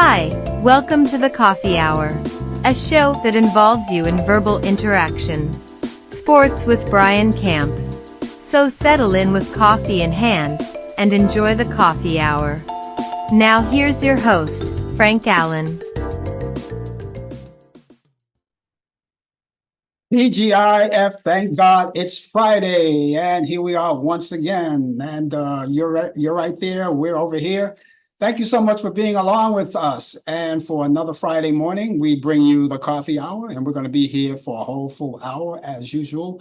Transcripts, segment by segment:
Hi, welcome to the Coffee Hour, a show that involves you in verbal interaction. Sports with Brian Camp. So settle in with coffee in hand and enjoy the Coffee Hour. Now here's your host, Frank Allan. TGIF, thank God it's Friday, and here we are once again. And you're right there. We're over here. Thank you so much for being along with us. And for another Friday morning, we bring you the Coffee Hour, and we're going to be here for a whole full hour as usual.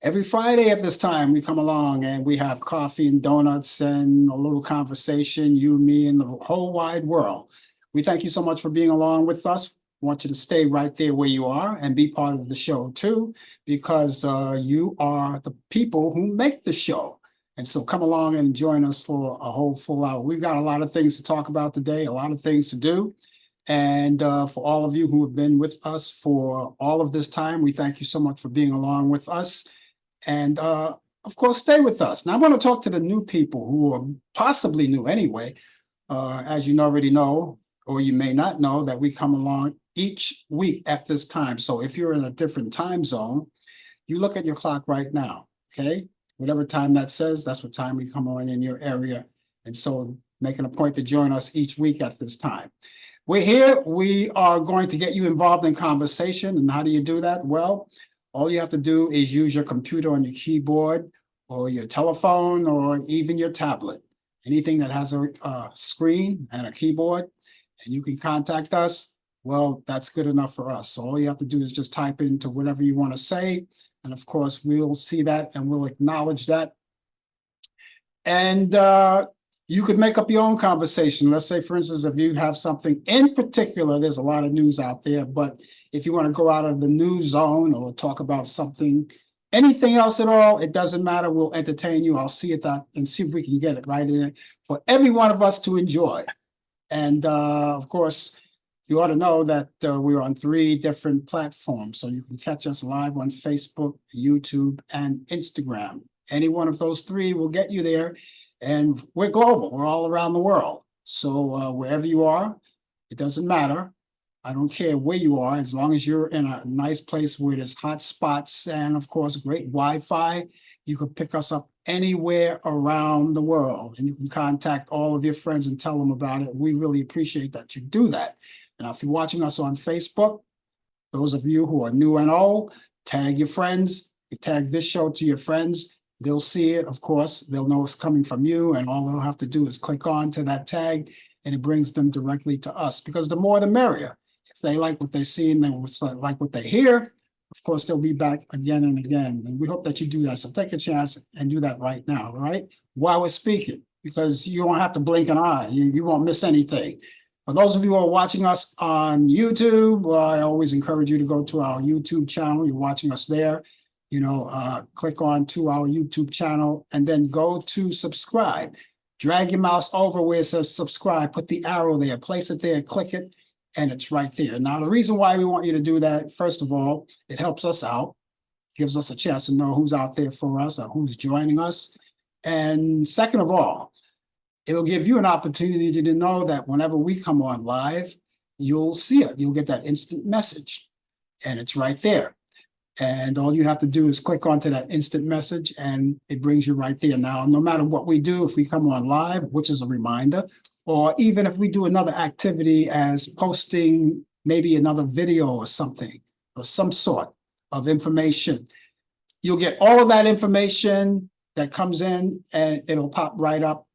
Every Friday at this time, we come along and we have coffee and donuts and a little conversation, you, me, and the whole wide world. We thank you so much for being along with us. Want you to stay right there where you are and be part of the show too, because you are the people who make the show. And so come along and join us for a whole full hour. We've got a lot of things to talk about today, a lot of things to do. And for all of you who have been with us for all of this time, we thank you so much for being along with us. And of course, stay with us. Now I want to talk to the new people who are possibly new anyway. As you already know, or you may not know, that we come along each week at this time. So if you're in a different time zone, you look at your clock right now, okay? Whatever time that says, that's what time we come on in your area. And so making a point to join us each week at this time. We're here. We are going to get you involved in conversation. And how do you do that? Well, all you have to do is use your computer on your keyboard or your telephone or even your tablet. Anything that has a screen and a keyboard, and you can contact us. Well, that's good enough for us. So all you have to do is just type into whatever you want to say. And of course, we'll see that and we'll acknowledge that. And you could make up your own conversation. Let's say, for instance, if you have something in particular, there's a lot of news out there, but if you want to go out of the news zone or talk about something, anything else at all, it doesn't matter. We'll entertain you. I'll see it that and see if we can get it right in for every one of us to enjoy. And of course, you ought to know that we're on 3 different platforms. So you can catch us live on Facebook, YouTube, and Instagram. Any one of those 3 will get you there. And we're global. We're all around the world. So wherever you are, it doesn't matter. I don't care where you are, as long as you're in a nice place where there's hot spots and, of course, great Wi-Fi. You can pick us up anywhere around the world, and you can contact all of your friends and tell them about it. We really appreciate that you do that. Now, if you're watching us on Facebook, those of you who are new and old, tag your friends. You tag this show to your friends. They'll see it, of course. They'll know it's coming from you, and all they'll have to do is click on to that tag, and it brings them directly to us, because the more the merrier. If they like what they see and they like what they hear, of course, they'll be back again and again. And we hope that you do that. So take a chance and do that right now, all right? While we're speaking, because you don't have to blink an eye. You won't miss anything. For those of you who are watching us on YouTube, well, I always encourage you to go to our YouTube channel. You're watching us there. Click on to our YouTube channel and then go to subscribe. Drag your mouse over where it says subscribe, put the arrow there, place it there, click it, and it's right there. Now, the reason why we want you to do that, first of all, it helps us out, gives us a chance to know who's out there for us or who's joining us. And second of all, it'll give you an opportunity to know that whenever we come on live, you'll see it. You'll get that instant message, and it's right there. And all you have to do is click onto that instant message, and it brings you right there. Now, no matter what we do, if we come on live, which is a reminder, or even if we do another activity as posting maybe another video or something, or some sort of information, you'll get all of that information that comes in, and it'll pop right up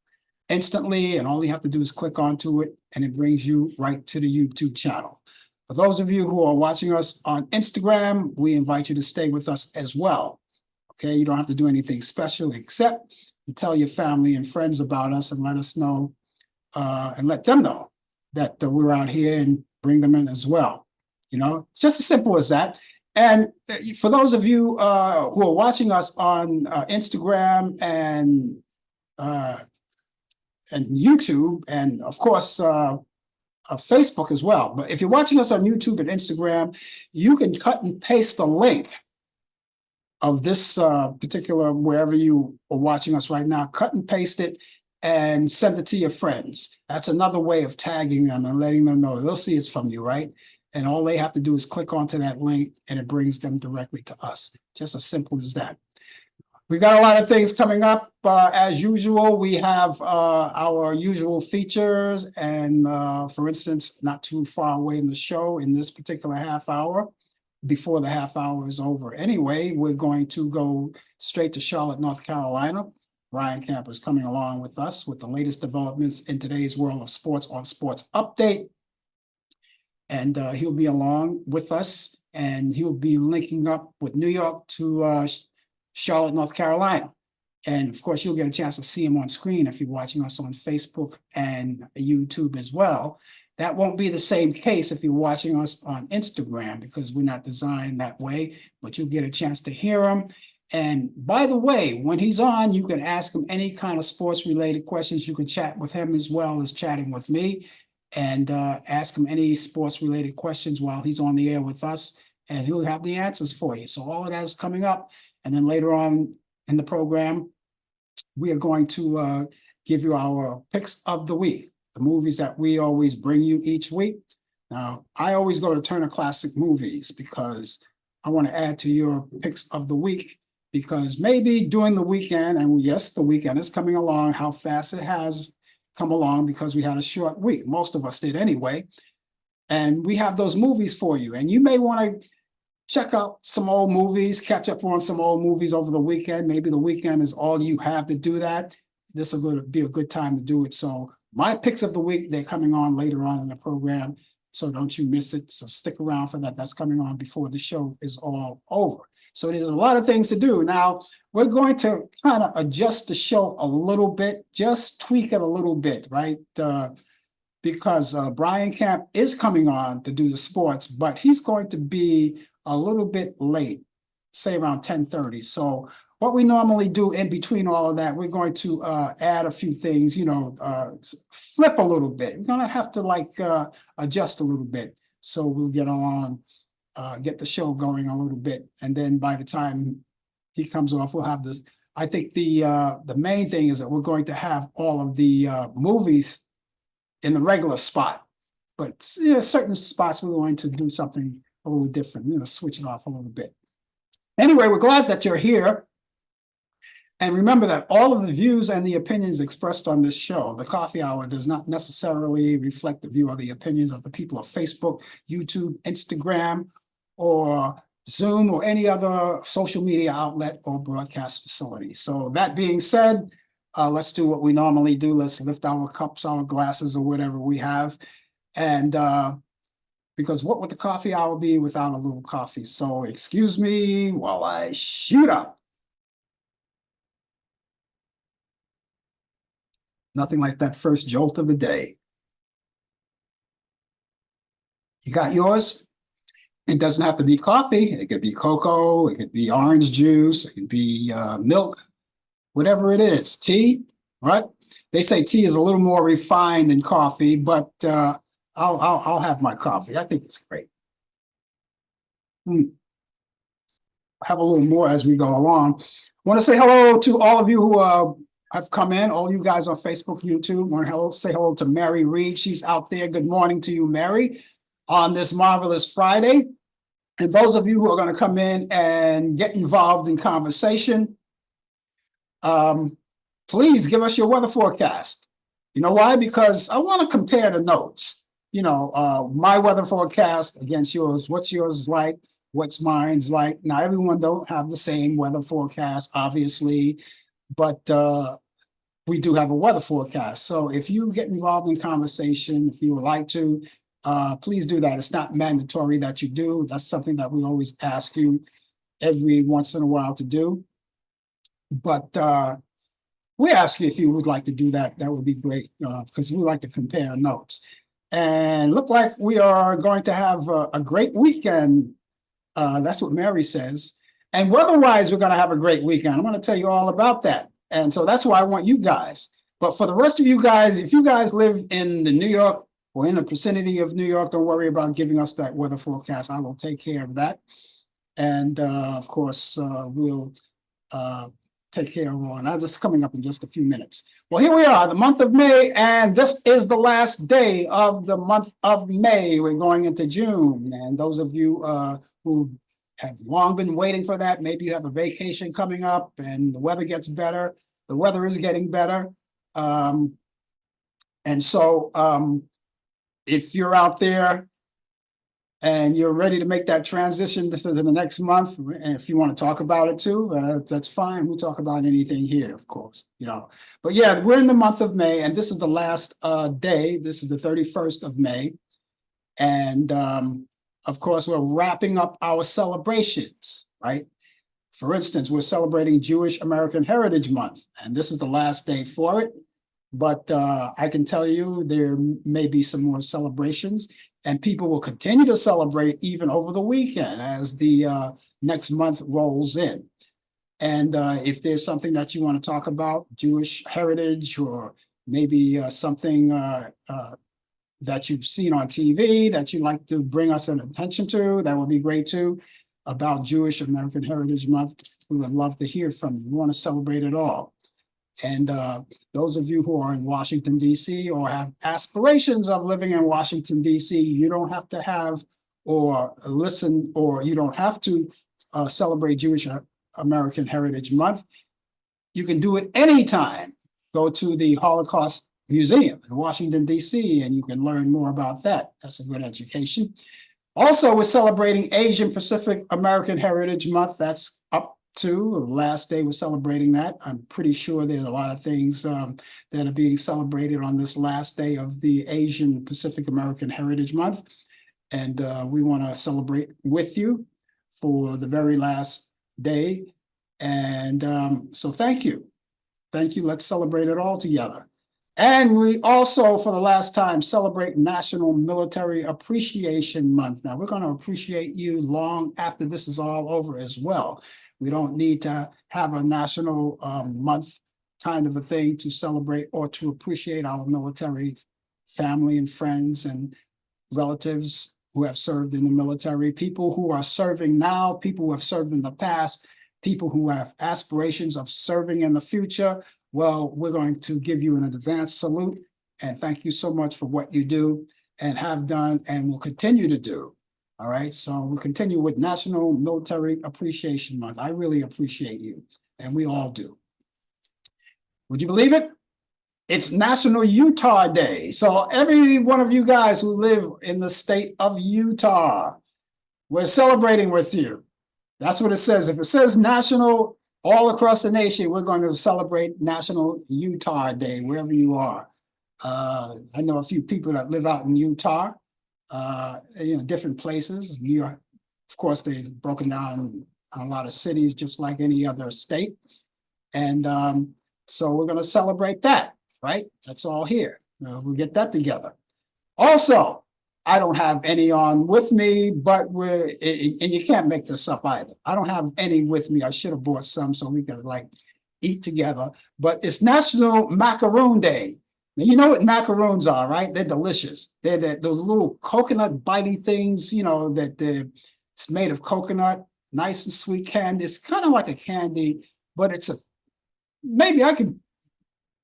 instantly. And all you have to do is click onto it, and it brings you right to the YouTube channel. For those of you who are watching us on Instagram, we invite you to stay with us as well. Okay, you don't have to do anything special except to tell your family and friends about us and let us know, and let them know that we're out here, and bring them in as well. It's just as simple as that. And for those of you who are watching us on Instagram and YouTube, and of course, Facebook as well. But if you're watching us on YouTube and Instagram, you can cut and paste the link of this particular, wherever you are watching us right now, cut and paste it and send it to your friends. That's another way of tagging them and letting them know. They'll see it's from you, right? And all they have to do is click onto that link and it brings them directly to us. Just as simple as that. We got a lot of things coming up. As usual, we have our usual features. And for instance, not too far away in the show, in this particular half hour, before the half hour is over anyway, we're going to go straight to Charlotte, North Carolina. Brian Camp is coming along with us with the latest developments in today's world of sports on Sports Update. And he'll be along with us, and he'll be linking up with New York to Charlotte, North Carolina. And of course, you'll get a chance to see him on screen if you're watching us on Facebook and YouTube as well. That won't be the same case if you're watching us on Instagram, because we're not designed that way, but you'll get a chance to hear him. And by the way, when he's on, you can ask him any kind of sports related questions. You can chat with him as well as chatting with me, and ask him any sports related questions while he's on the air with us, and he'll have the answers for you. So all of that is coming up. And then later on in the program, we are going to give you our picks of the week, the movies that we always bring you each week. Now, I always go to Turner Classic Movies because I want to add to your picks of the week, because maybe during the weekend, and yes, the weekend is coming along, how fast it has come along because we had a short week. Most of us did anyway. And we have those movies for you. And you may want to check out some old movies, catch up on some old movies over the weekend. Maybe the weekend is all you have to do that. This will be a good time to do it. So my picks of the week, they're coming on later on in the program. So don't you miss it. So stick around for that. That's coming on before the show is all over. So there's a lot of things to do. Now, we're going to kind of adjust the show a little bit, just tweak it a little bit, right? Because Brian Camp is coming on to do the sports, but he's going to be a little bit late, say around 10:30. So what we normally do in between all of that, we're going to add a few things, flip a little bit. We're going to have to adjust a little bit. So we'll get on, get the show going a little bit. And then by the time he comes off, we'll have this. I think the main thing is that we're going to have all of the movies in the regular spot. But certain spots we're going to do something a little different, switch it off a little bit. Anyway, we're glad that you're here. And remember that all of the views and the opinions expressed on this show, the Coffee Hour, does not necessarily reflect the view or the opinions of the people of Facebook, YouTube, Instagram, or Zoom, or any other social media outlet or broadcast facility. So that being said, let's do what we normally do. Let's lift our cups, our glasses, or whatever we have. And because what would the Coffee Hour be without a little coffee? So excuse me while I shoot up. Nothing like that first jolt of the day. You got yours? It doesn't have to be coffee. It could be cocoa. It could be orange juice. It could be milk, whatever it is. Tea, right? They say tea is a little more refined than coffee, but I'll have my coffee. I think it's great. Have a little more as we go along. I want to say hello to all of you who have come in, all you guys on Facebook, YouTube. Want to say hello to Mary Reed. She's out there. Good morning to you, Mary, on this marvelous Friday. And those of you who are going to come in and get involved in conversation, please give us your weather forecast. You know why? Because I want to compare the notes. My weather forecast against yours. What's yours like? What's mine's like? Now, everyone don't have the same weather forecast, obviously, but we do have a weather forecast. So if you get involved in conversation, if you would like to, please do that. It's not mandatory that you do. That's something that we always ask you every once in a while to do. But we ask you if you would like to do that. That would be great, because we like to compare notes. And look like we are going to have a great weekend. That's what Mary says. And weather-wise, we're going to have a great weekend. I'm going to tell you all about that. And so that's why I want you guys. But for the rest of you guys, if you guys live in the New York or in the vicinity of New York, don't worry about giving us that weather forecast. I will take care of that. And of course, we'll take care of all. And that's just coming up in just a few minutes. Well, here we are, the month of May, and this is the last day of the month of May. We're going into June. And those of you who have long been waiting for that, maybe you have a vacation coming up and the weather gets better. The weather is getting better. And so if you're out there and you're ready to make that transition to the next month, and if you want to talk about it too, that's fine. We'll talk about anything here, of course, you know. But yeah, we're in the month of May, and this is the last day. This is the 31st of May. And of course, we're wrapping up our celebrations, right? For instance, we're celebrating Jewish American Heritage Month, and this is the last day for it. But I can tell you there may be some more celebrations, and people will continue to celebrate even over the weekend as the next month rolls in. And if there's something that you want to talk about, Jewish heritage, or maybe something that you've seen on TV that you'd like to bring us an attention to, that would be great too, about Jewish American Heritage Month. We would love to hear from you. We want to celebrate it all. And those of you who are in Washington, D.C. or have aspirations of living in Washington, D.C., you don't have to have or listen, or you don't have to celebrate Jewish American Heritage Month. You can do it anytime. Go to the Holocaust Museum in Washington, D.C., and you can learn more about that. That's a good education. Also, we're celebrating Asian Pacific American Heritage Month. That's up to the last day we're celebrating that. I'm pretty sure there's a lot of things that are being celebrated on this last day of the Asian Pacific American Heritage Month. And we want to celebrate with you for the very last day. And so thank you. Thank you. Let's celebrate it all together. And we also, for the last time, celebrate National Military Appreciation Month. Now, we're going to appreciate you long after this is all over as well. We don't need to have a national month kind of a thing to celebrate or to appreciate our military family and friends and relatives who have served in the military, people who are serving now, people who have served in the past, people who have aspirations of serving in the future. Well, we're going to give you an advanced salute and thank you so much for what you do and have done and will continue to do. All right, so we'll continue with National Military Appreciation Month. I really appreciate you, and we all do. Would you believe it? It's National Utah Day. So every one of you guys who live in the state of Utah, we're celebrating with you. That's what it says. If it says national all across the nation, we're going to celebrate National Utah Day, wherever you are. I know a few people that live out in Utah. You know, different places. New York, of course, they've broken down a lot of cities just like any other state. And so we're going to celebrate that, right? That's all here. We'll get that together. Also, I don't have any on with me, but and you can't make this up either. I don't have any with me. I should have bought some so we could like eat together. But it's National Macaroon Day. Now, you know what macaroons are, right? They're delicious. They're those little coconut bitey things, you know, it's made of coconut, nice and sweet candy. It's kind of like a candy, but maybe I can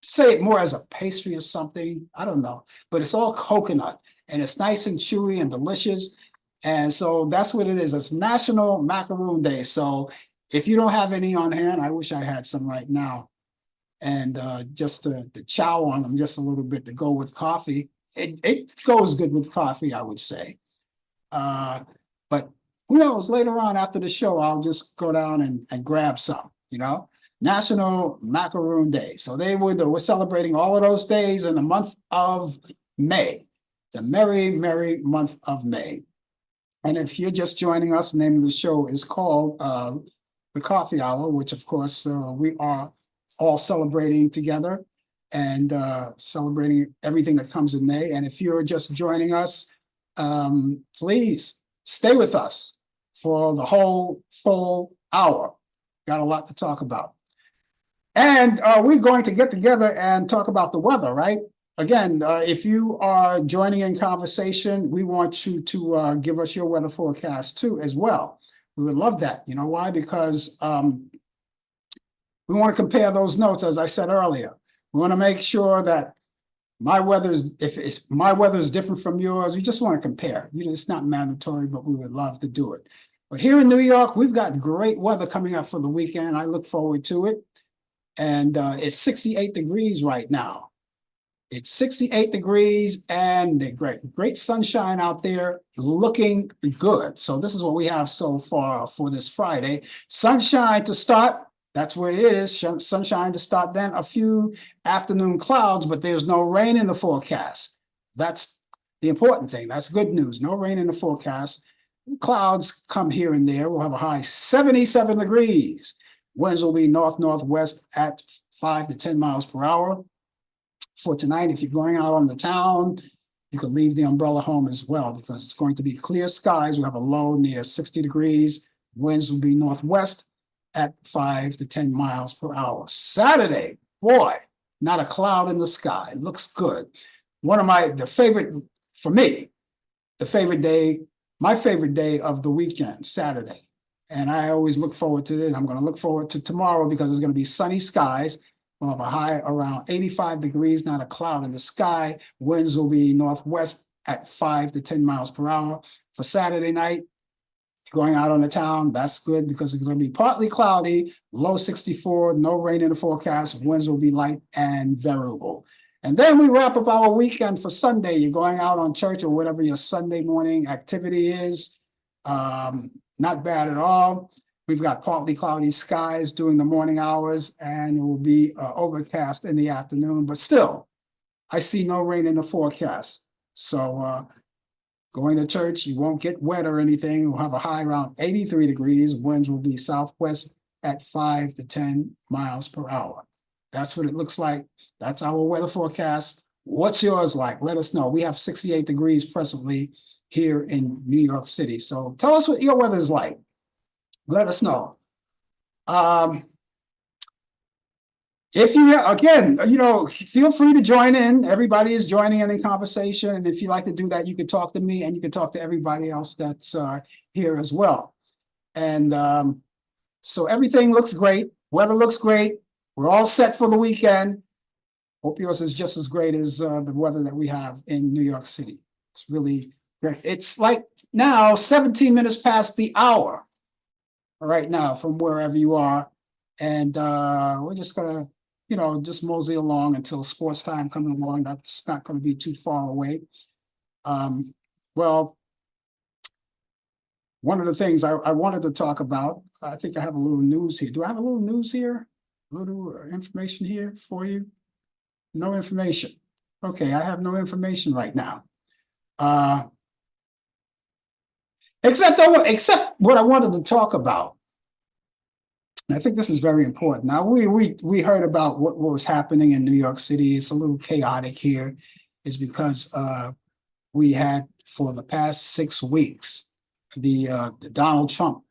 say it more as a pastry or something. I don't know, but it's all coconut and it's nice and chewy and delicious. And so that's what it is. It's National Macaroon Day. So if you don't have any on hand, I wish I had some right now. And just to chow on them just a little bit to go with coffee. It goes good with coffee, I would say. But who knows, later on after the show, I'll just go down and grab some, you know. National Macaroon Day. So we're celebrating all of those days in the month of May, the merry, merry month of May. And if you're just joining us, the name of the show is called The Coffee Hour, which of course we are all celebrating together and celebrating everything that comes in May. And if you're just joining us, please stay with us for the whole full hour. Got a lot to talk about. And we're going to get together and talk about the weather, right? Again, if you are joining in conversation, we want you to give us your weather forecast too as well. We would love that. You know why? Because We want to compare those notes, as I said earlier. We want to make sure that if my weather is different from yours, we just want to compare. It's not mandatory, but we would love to do it. But here in New York, we've got great weather coming up for the weekend. I look forward to it. And it's 68 degrees right now. It's 68 degrees and great sunshine out there, looking good. So this is what we have so far for this Friday. Sunshine to start. That's where it is. Sunshine to start. Then a few afternoon clouds, but there's no rain in the forecast. That's the important thing. That's good news. No rain in the forecast. Clouds come here and there. We'll have a high 77 degrees. Winds will be north-northwest at 5 to 10 miles per hour. For tonight, if you're going out on the town, you can leave the umbrella home as well because it's going to be clear skies. We have a low near 60 degrees. Winds will be northwest at 5 to 10 miles per hour. Saturday, boy, not a cloud in the sky. It looks good. My favorite day of the weekend, Saturday. And I always look forward to this. I'm going to look forward to tomorrow because it's going to be sunny skies. We'll have a high around 85 degrees, not a cloud in the sky. Winds will be northwest at 5 to 10 miles per hour. For Saturday night, going out on the town, that's good because it's going to be partly cloudy, low 64, no rain in the forecast. Winds will be light and variable. And then we wrap up our weekend for Sunday. You're going out on church or whatever your Sunday morning activity is. Not bad at all. We've got partly cloudy skies during the morning hours, and it will be overcast in the afternoon. But still, I see no rain in the forecast. So going to church, you won't get wet or anything. We'll have a high around 83 degrees. Winds will be southwest at 5 to 10 miles per hour. That's what it looks like. That's our weather forecast. What's yours like? Let us know. We have 68 degrees presently here in New York City. So tell us what your weather is like. Let us know. If you, again, feel free to join in. Everybody is joining in conversation. And if you like to do that, you can talk to me and you can talk to everybody else that's here as well. And so everything looks great. Weather looks great. We're all set for the weekend. Hope yours is just as great as the weather that we have in New York City. It's really great. It's like now 17 minutes past the hour right now from wherever you are. And we're just going to, just mosey along until sports time comes along. That's not going to be too far away. Well, one of the things I wanted to talk about, I think I have a little news here. Do I have a little news here? A little information here for you? No information. Okay, I have no information right now. Except what I wanted to talk about. And I think this is very important. Now, we heard about what was happening in New York City. It's a little chaotic here. It's because we had, for the past 6 weeks, the Donald Trump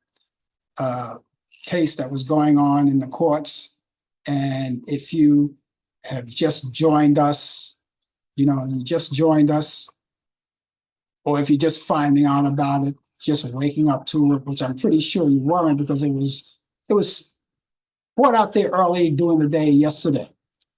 case that was going on in the courts. And if you have just joined us, you just joined us, or if you're just finding out about it, just waking up to it, which I'm pretty sure you weren't because it was brought out there early during the day yesterday.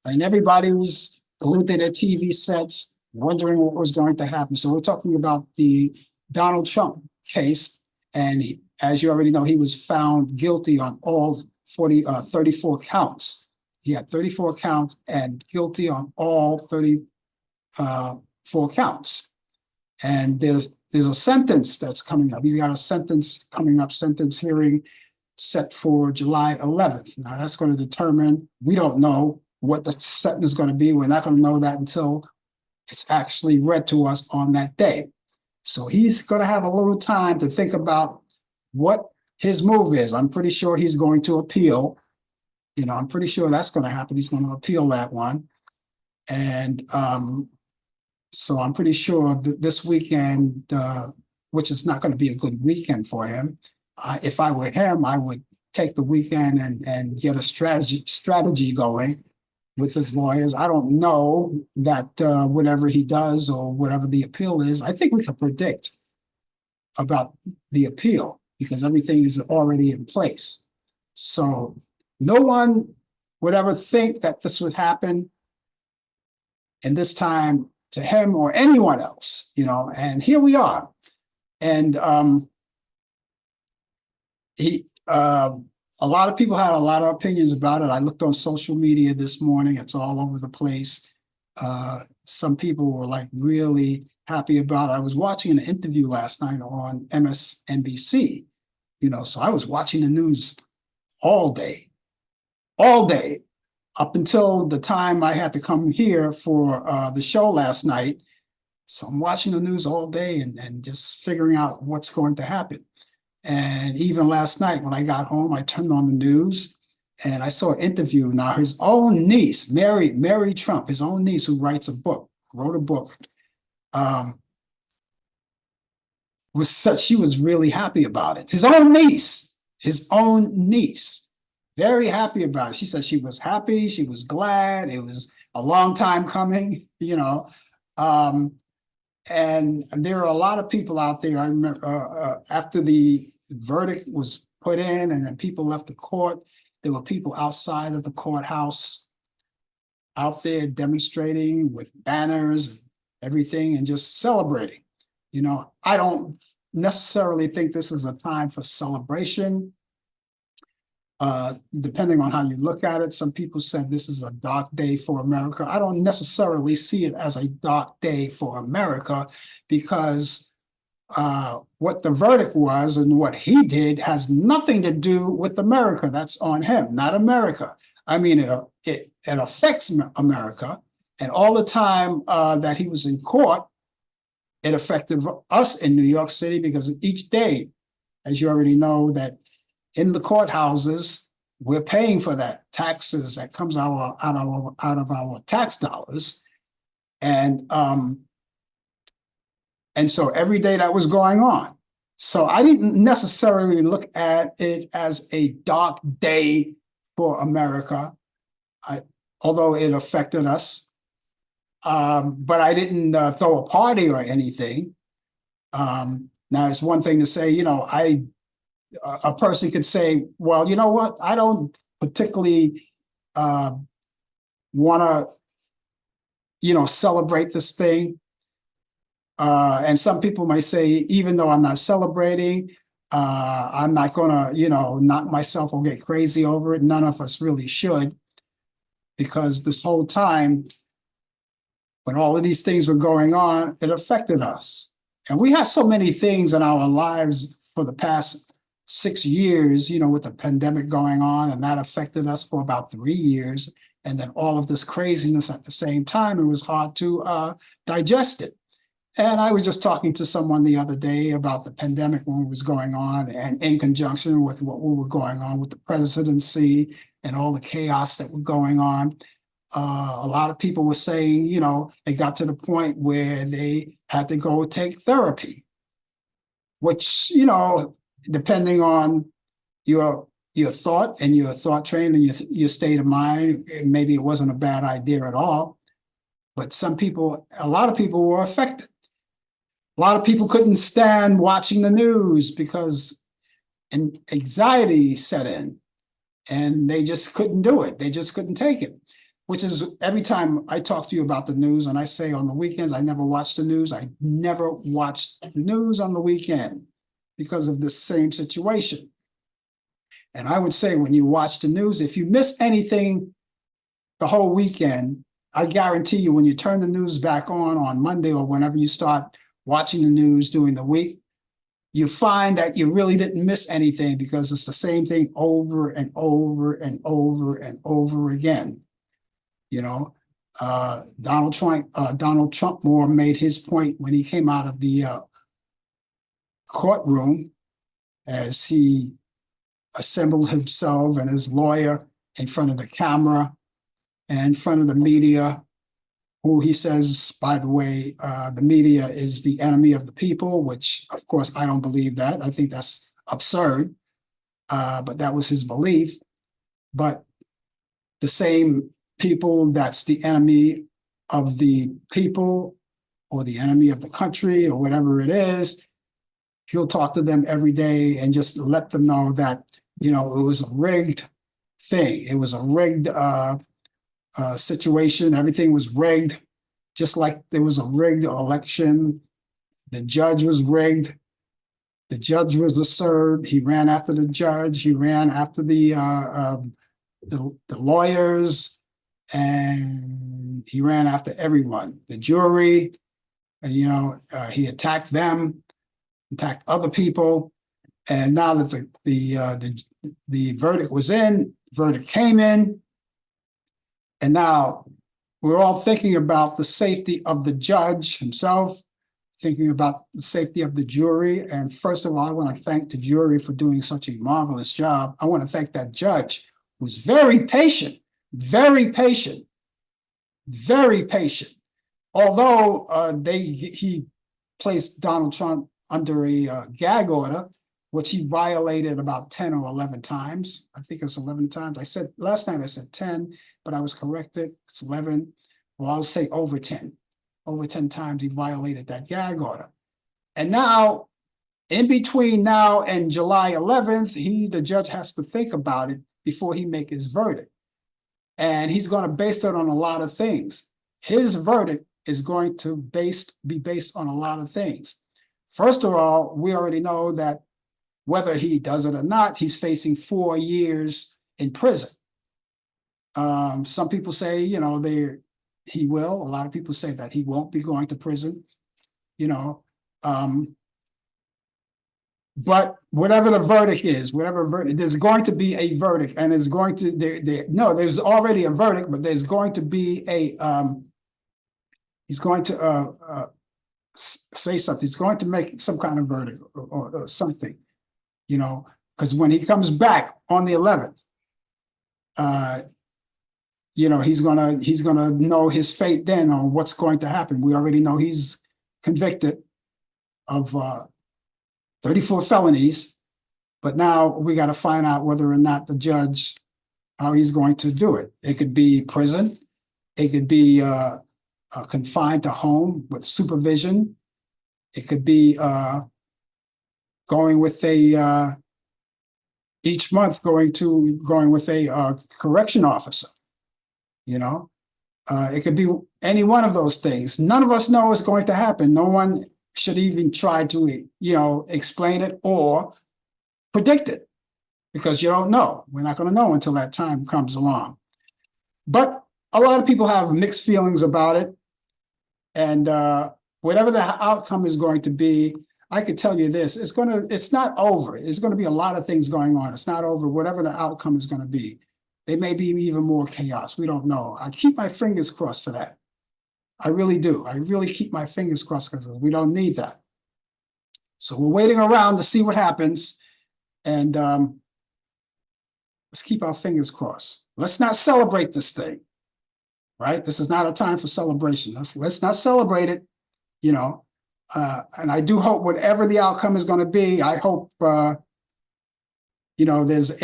And everybody was glued to their TV sets, wondering what was going to happen. So we're talking about the Donald Trump case. And as you already know, he was found guilty on all 34 counts. He had 34 counts and guilty on all 34 counts. And there's a sentence that's coming up. He's got a sentence coming up, sentence hearing set for July 11th. Now that's going to determine, we don't know what the sentence is going to be. We're not going to know that until it's actually read to us on that day. So he's going to have a little time to think about what his move is. I'm pretty sure he's going to appeal. I'm pretty sure that's going to happen. He's going to appeal that one. And so I'm pretty sure that this weekend, which is not going to be a good weekend for him, if I were him, I would take the weekend and get a strategy going with his lawyers. I don't know that whatever he does or whatever the appeal is, I think we can predict about the appeal because everything is already in place. So no one would ever think that this would happen in this time to him or anyone else, and here we are. And a lot of people had a lot of opinions about it. I looked on social media this morning. It's all over the place. Some people were like really happy about it. I was watching an interview last night on MSNBC, so I was watching the news all day, up until the time I had to come here for the show last night. So I'm watching the news all day and just figuring out what's going to happen. And even last night when I got home, I turned on the news and I saw an interview. Now his own niece, Mary Trump, his own niece, who wrote a book, she was really happy about it. His own niece, very happy about it. She said she was happy, she was glad. It was a long time coming, and there are a lot of people out there. I remember after the verdict was put in and then people left the court, there were people outside of the courthouse out there demonstrating with banners and everything and just celebrating. I don't necessarily think this is a time for celebration. Depending on how you look at it, some people said this is a dark day for America. I don't necessarily see it as a dark day for America because what the verdict was and what he did has nothing to do with America. That's on him, not America. I mean, it affects America. And all the time that he was in court, it affected us in New York City because each day, as you already know, that in the courthouses, we're paying for that taxes that comes out of our tax dollars. And so every day that was going on. So I didn't necessarily look at it as a dark day for America, although it affected us. But I didn't throw a party or anything. Now, it's one thing to say, a person could say, well, you know what? I don't particularly want to, celebrate this thing. And some people might say, even though I'm not celebrating, I'm not going to, knock myself or get crazy over it. None of us really should, because this whole time, when all of these things were going on, it affected us. And we had so many things in our lives for the past 6 years, with the pandemic going on, and that affected us for about 3 years. And then all of this craziness at the same time, it was hard to digest it. And I was just talking to someone the other day about the pandemic when it was going on, and in conjunction with what we were going on with the presidency and all the chaos that was going on. A lot of people were saying, it got to the point where they had to go take therapy, which, depending on your thought and your thought train and your state of mind, maybe it wasn't a bad idea at all. But a lot of people were affected. A lot of people couldn't stand watching the news because anxiety set in, and they just couldn't do it. They just couldn't take it. Which is, every time I talk to you about the news and I say on the weekends, I never watch the news. I never watched the news on the weekend because of this same situation. And I would say, when you watch the news, if you miss anything the whole weekend, I guarantee you, when you turn the news back on Monday or whenever you start watching the news during the week, you find that you really didn't miss anything because it's the same thing over and over and over and over again. Donald Trump more made his point when he came out of the courtroom, as he assembled himself and his lawyer in front of the camera and in front of the media, who he says, by the way, the media is the enemy of the people, which, of course, I don't believe that. I think that's absurd, but that was his belief. But the same people that's the enemy of the people or the enemy of the country or whatever it is, he'll talk to them every day and just let them know that, it was a rigged thing. It was a rigged situation. Everything was rigged, just like there was a rigged election. The judge was rigged. The judge was absurd. He ran after the judge. He ran after the lawyers, and he ran after everyone. The jury, he attacked them, attacked other people. And now that the verdict was in, the verdict came in, and now we're all thinking about the safety of the judge himself, thinking about the safety of the jury. And first of all, I want to thank the jury for doing such a marvelous job. I want to thank that judge who's very patient, very patient, very patient. Although he placed Donald Trump under a gag order, which he violated about 10 or 11 times. I think it's 11 times. I said last night I said 10, but I was corrected. It's 11. Well, I'll say over 10. Over 10 times he violated that gag order. And now, in between now and July 11th, the judge has to think about it before he make his verdict. And he's going to base it on a lot of things. His verdict is going to be based on a lot of things. First of all, we already know that whether he does it or not, he's facing 4 years in prison. Some people say, he will. A lot of people say that he won't be going to prison, but whatever the verdict is, there's going to be a verdict, and there's going to, there's already a verdict, but there's going to be he's going to say something. He's going to make some kind of verdict or something, because when he comes back on the 11th, he's gonna know his fate then on what's going to happen. We already know he's convicted of 34 felonies, but now we got to find out whether or not the judge, how he's going to do it. It could be prison. It could be confined to home with supervision. It could be going with each month going with a correction officer. It could be any one of those things. None of us know what's going to happen. No one should even try to, explain it or predict it, because you don't know. We're not going to know until that time comes along. But a lot of people have mixed feelings about it. And whatever the outcome is going to be, I could tell you this, it's not over. There's going to be a lot of things going on. It's not over, whatever the outcome is going to be. There may be even more chaos. We don't know. I keep my fingers crossed for that. I really do. I really keep my fingers crossed, because we don't need that. So we're waiting around to see what happens. And let's keep our fingers crossed. Let's not celebrate this thing, right? This is not a time for celebration. Let's not celebrate it, and I do hope whatever the outcome is going to be, I hope, there's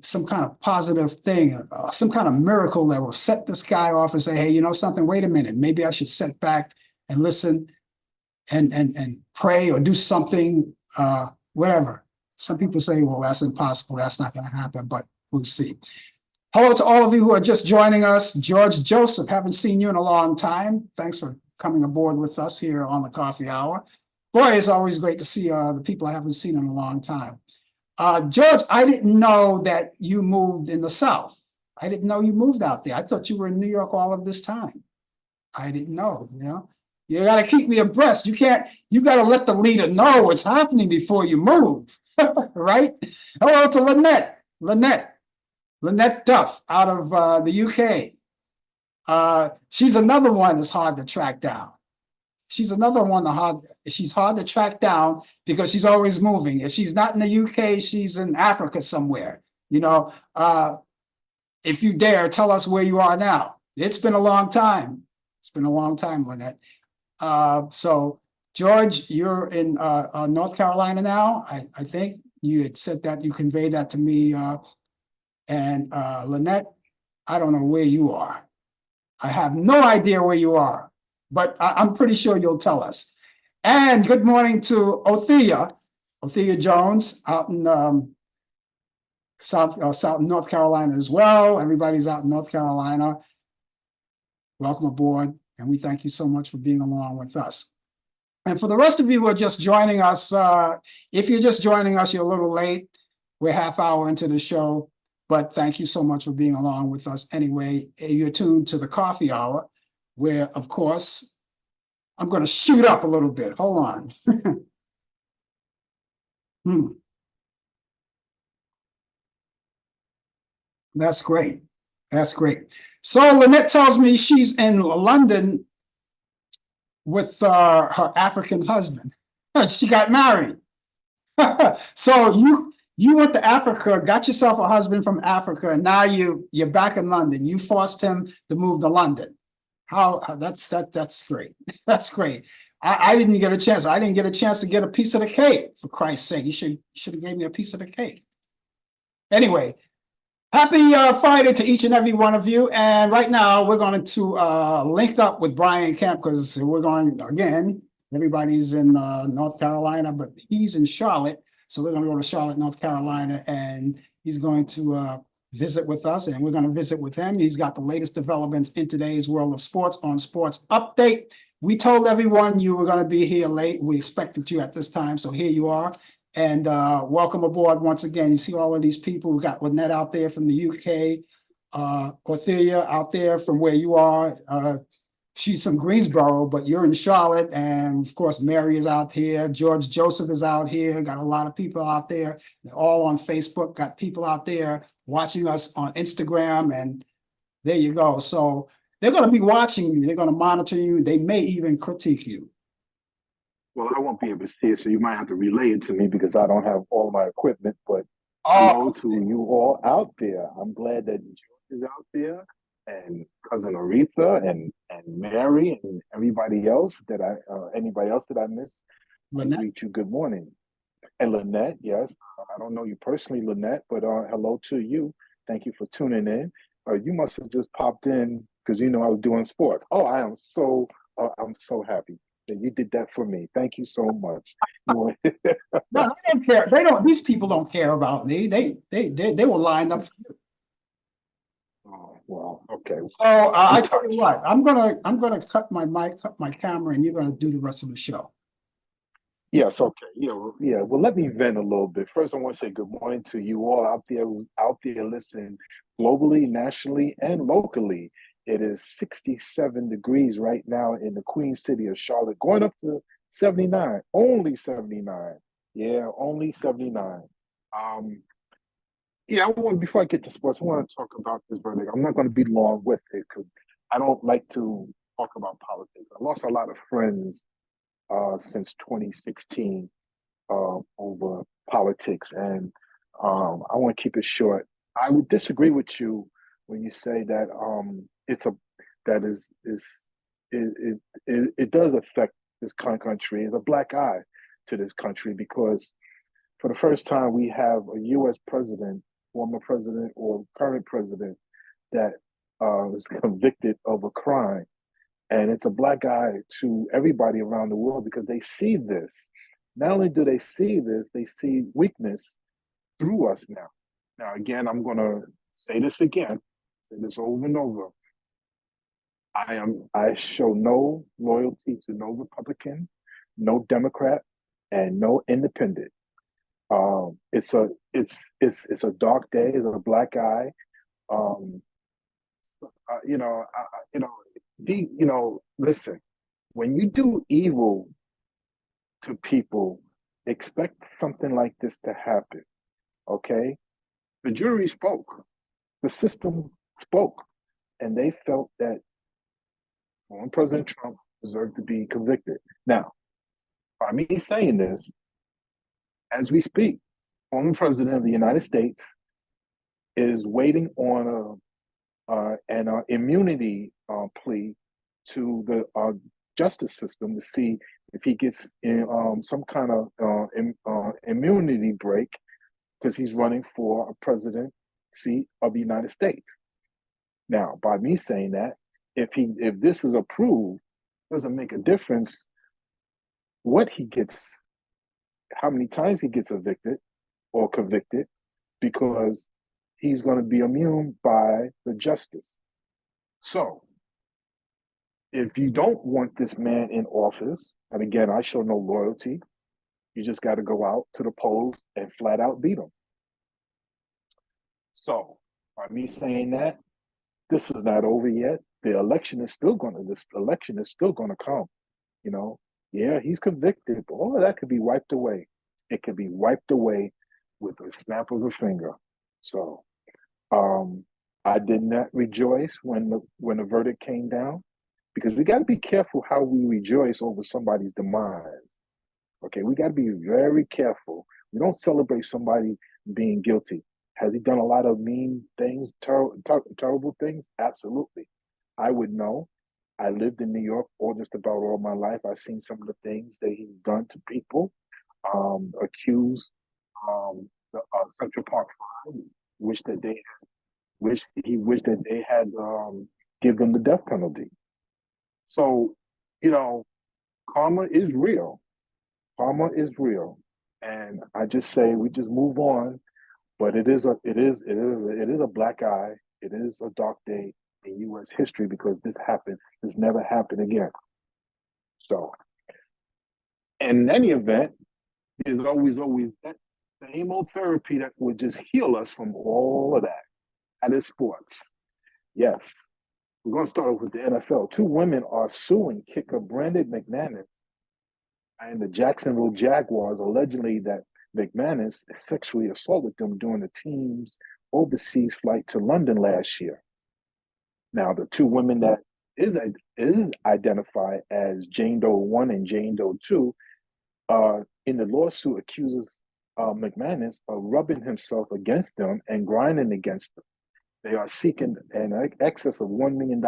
some kind of positive thing, some kind of miracle that will set this guy off and say, hey, something, wait a minute, maybe I should sit back and listen and pray or do something, whatever. Some people say, well, that's impossible. That's not going to happen, but we'll see. Hello to all of you who are just joining us. George Joseph, haven't seen you in a long time. Thanks for coming aboard with us here on the Coffee Hour. Boy, it's always great to see the people I haven't seen in a long time. George, I didn't know that you moved in the South. I didn't know you moved out there. I thought you were in New York all of this time. I didn't know, You got to keep me abreast. You got to let the leader know what's happening before you move, right? Hello to Lynette Duff out of the UK. She's another one that's hard to track down. She's another one she's hard to track down because she's always moving. If she's not in the UK, she's in Africa somewhere. If you dare, tell us where you are now. It's been a long time. It's been a long time, Lynette. So, George, you're in North Carolina now. I think you had said that, you conveyed that to me. And Lynette, I don't know where you are. I have no idea where you are, but I'm pretty sure you'll tell us. And good morning to Othea Jones out in South North Carolina as well. Everybody's out in North Carolina. Welcome aboard, and we thank you so much for being along with us. And for the rest of you who are just joining us, if you're just joining us, you're a little late. We're half hour into the show, but thank you so much for being along with us anyway. You're tuned to the coffee hour, where, of course, I'm going to shoot up a little bit. Hold on. That's great. That's great. So Lynette tells me she's in London with her African husband. She got married. So you went to Africa, got yourself a husband from Africa, and now you're back in London. You forced him to move to London. That's great. That's great. I didn't get a chance. I didn't get a chance to get a piece of the cake. For Christ's sake, you should have gave me a piece of the cake. Anyway, happy Friday to each and every one of you. And right now we're going to link up with Brian Camp because we're going again. Everybody's in North Carolina, but he's in Charlotte. So we're going to go to Charlotte, North Carolina, and he's going to visit with us, and we're going to visit with him. He's got the latest developments in today's world of sports on Sports Update. We told everyone you were going to be here late. We expected you at this time, so here you are. And welcome aboard once again. You see all of these people. We got Lynette out there from the UK, Orthelia out there from where you are. She's from Greensboro, but you're in Charlotte. And of course, Mary is out here. George Joseph is out here. Got a lot of people out there. They're all on Facebook. Got people out there watching us on Instagram. And there you go. So they're going to be watching you. They're going to monitor you. They may even critique you. Well, I won't be able to see it, so you might have to relay it to me because I don't have all my equipment. But hello to you all out there. I'm glad that George is out there, and cousin Aretha, and Mary, and everybody else that anybody else that I missed. Lynette. I greet you good morning. And Lynette, yes, I don't know you personally, Lynette, but hello to you. Thank you for tuning in. You must have just popped in because you know I was doing sports. Oh, I'm so happy that you did that for me. Thank you so much. No, they don't care. They don't. These people don't care about me. They will line up for you. Oh, well, okay. So I tell you what, I'm gonna cut my mic, cut my camera, and you're gonna do the rest of the show. Yes, okay. Yeah, well, let me vent a little bit. First, I want to say good morning to you all out there listening globally, nationally, and locally. It is 67 degrees right now in the Queen City of Charlotte, going up to 79, only 79. Yeah, only 79. Before I get to sports, I want to talk about this verdict. I'm not going to be long with it because I don't like to talk about politics. I lost a lot of friends since 2016 over politics, and I want to keep it short. I would disagree with you when you say that it does affect this country. It's a black eye to this country because for the first time we have a U.S. president, former president or current president that is convicted of a crime. And it's a black eye to everybody around the world because they see this. Not only do they see this, they see weakness through us now. Now, again, I'm going to say this again, say this over and over. I show no loyalty to no Republican, no Democrat, and no independent. It's a dark day. It's a black eye. Listen, when you do evil to people, expect something like this to happen. Okay, the jury spoke, the system spoke, and they felt that President Trump deserved to be convicted. Now, by me saying this, as we speak, former president of the United States is waiting on an immunity plea to the justice system to see if he gets in, some kind of immunity break because he's running for a presidency of the United States. Now, by me saying that, if this is approved, it doesn't make a difference what he gets, how many times he gets evicted or convicted, because he's going to be immune by the justice. So, if you don't want this man in office, and again, I show no loyalty, you just got to go out to the polls and flat out beat him. So, by me saying that, this is not over yet. This election is still gonna come. You know, yeah, he's convicted, but all of that could be wiped away. It could be wiped away with a snap of a finger. So, um, I did not rejoice when the verdict came down, because we got to be careful how we rejoice over somebody's demise. Okay, we got to be very careful. We don't celebrate somebody being guilty. Has he done a lot of mean things, terrible things? Absolutely. I would know. I lived in New York just about all my life. I've seen some of the things that he's done to people, accused the Central Park Five, wish that they wished that they had give them the death penalty. So, you know, karma is real. Karma is real, and I just say we just move on. But it is a black eye. It is a dark day in U.S. history, because this never happened again. So, in any event, there's always that same old therapy that would just heal us from all of that. That is sports. Yes, we're going to start off with the NFL. Two women are suing kicker Brandon McManus and the Jacksonville Jaguars, allegedly that McManus sexually assaulted them during the team's overseas flight to London last year. Now, the two women that is identified as Jane Doe 1 and Jane Doe 2 in the lawsuit accuses McManus of rubbing himself against them and grinding against them. They are seeking an excess of $1 million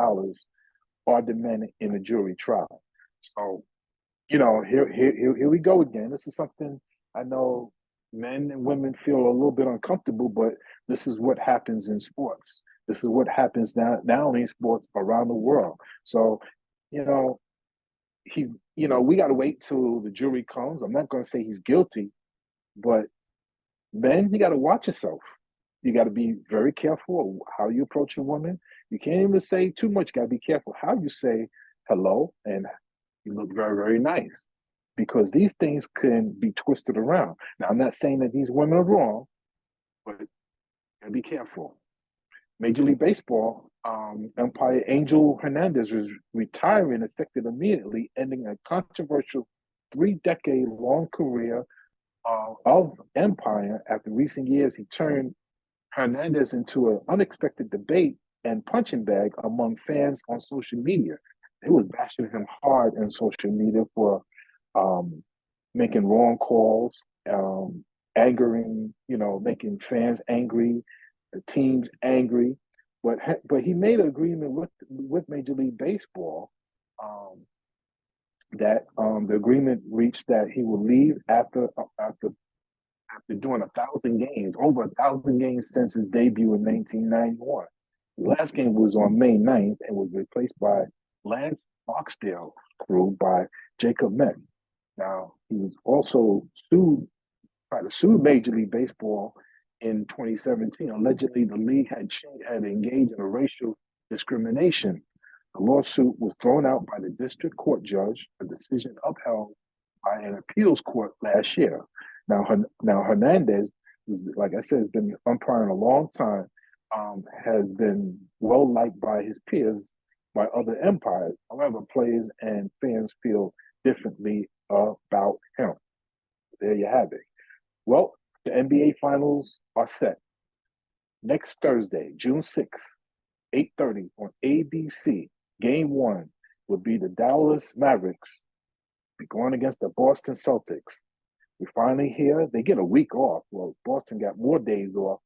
are demanded in a jury trial. So, you know, here we go again. This is something I know men and women feel a little bit uncomfortable, but this is what happens in sports. This is what happens now, not only in sports, around the world. So, you know, we got to wait till the jury comes. I'm not going to say he's guilty, but men, you got to watch yourself. You got to be very careful how you approach a woman. You can't even say too much. You got to be careful how you say hello, and you look very, very nice, because these things can be twisted around. Now, I'm not saying that these women are wrong, but you gotta be careful. Major League Baseball, umpire Angel Hernandez is retiring effective immediately, ending a controversial 3-decade-long career of umpire. After recent years, he turned Hernandez into an unexpected debate and punching bag among fans on social media. They was bashing him hard on social media for making wrong calls, making fans angry, the teams angry. But he made an agreement with Major League Baseball that the agreement reached that he will leave after doing 1,000 games, over 1,000 games since his debut in 1991. The last game was on May 9th and was replaced by Lance Barksdale crew by Jacob Meck. Now, he was also tried to sue Major League Baseball in 2017. Allegedly, the league had engaged in a racial discrimination. The lawsuit was thrown out by the district court judge, a decision upheld by an appeals court last year. Now Hernandez, like I said, has been umpiring a long time, has been well liked by his peers, by other umpires. However, players and fans feel differently about him. There you have it. Well, the NBA Finals are set. Next Thursday, June 6th, 8:30 on ABC, Game 1 will be the Dallas Mavericks going against the Boston Celtics. We finally hear they get a week off. Well, Boston got more days off,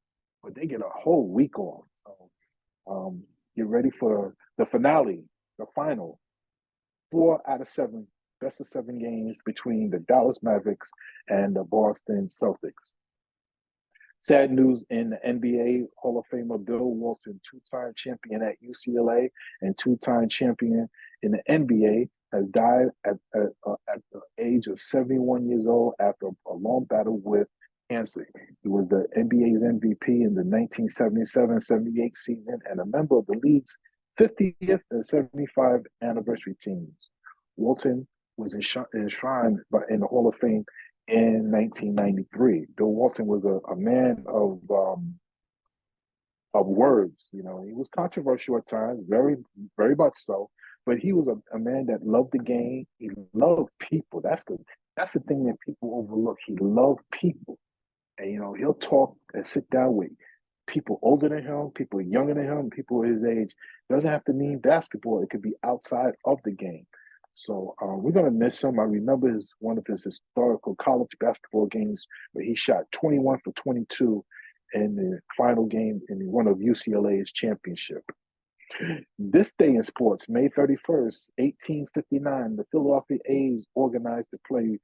but they get a whole week off. So get ready for the finale, the final. 4 out of 7, best of 7 games between the Dallas Mavericks and the Boston Celtics. Sad news in the NBA, Hall of Famer Bill Walton, two-time champion at UCLA and two-time champion in the NBA, has died at the age of 71 years old after a long battle with cancer. He was the NBA's MVP in the 1977-78 season and a member of the league's 50th and 75th anniversary teams. Walton was enshrined in the Hall of Fame in 1993. Bill Walton was a man of words. You know, he was controversial at times, very, very much so. But he was a man that loved the game. He loved people. That's the thing that people overlook. He loved people. And you know, he'll talk and sit down with people older than him, people younger than him, people his age. It doesn't have to mean basketball. It could be outside of the game. So we're gonna miss him. I remember one of his historical college basketball games where he shot 21 for 22 in the final game in one of UCLA's championship. This day in sports, May 31st, 1859, the Philadelphia A's organized to play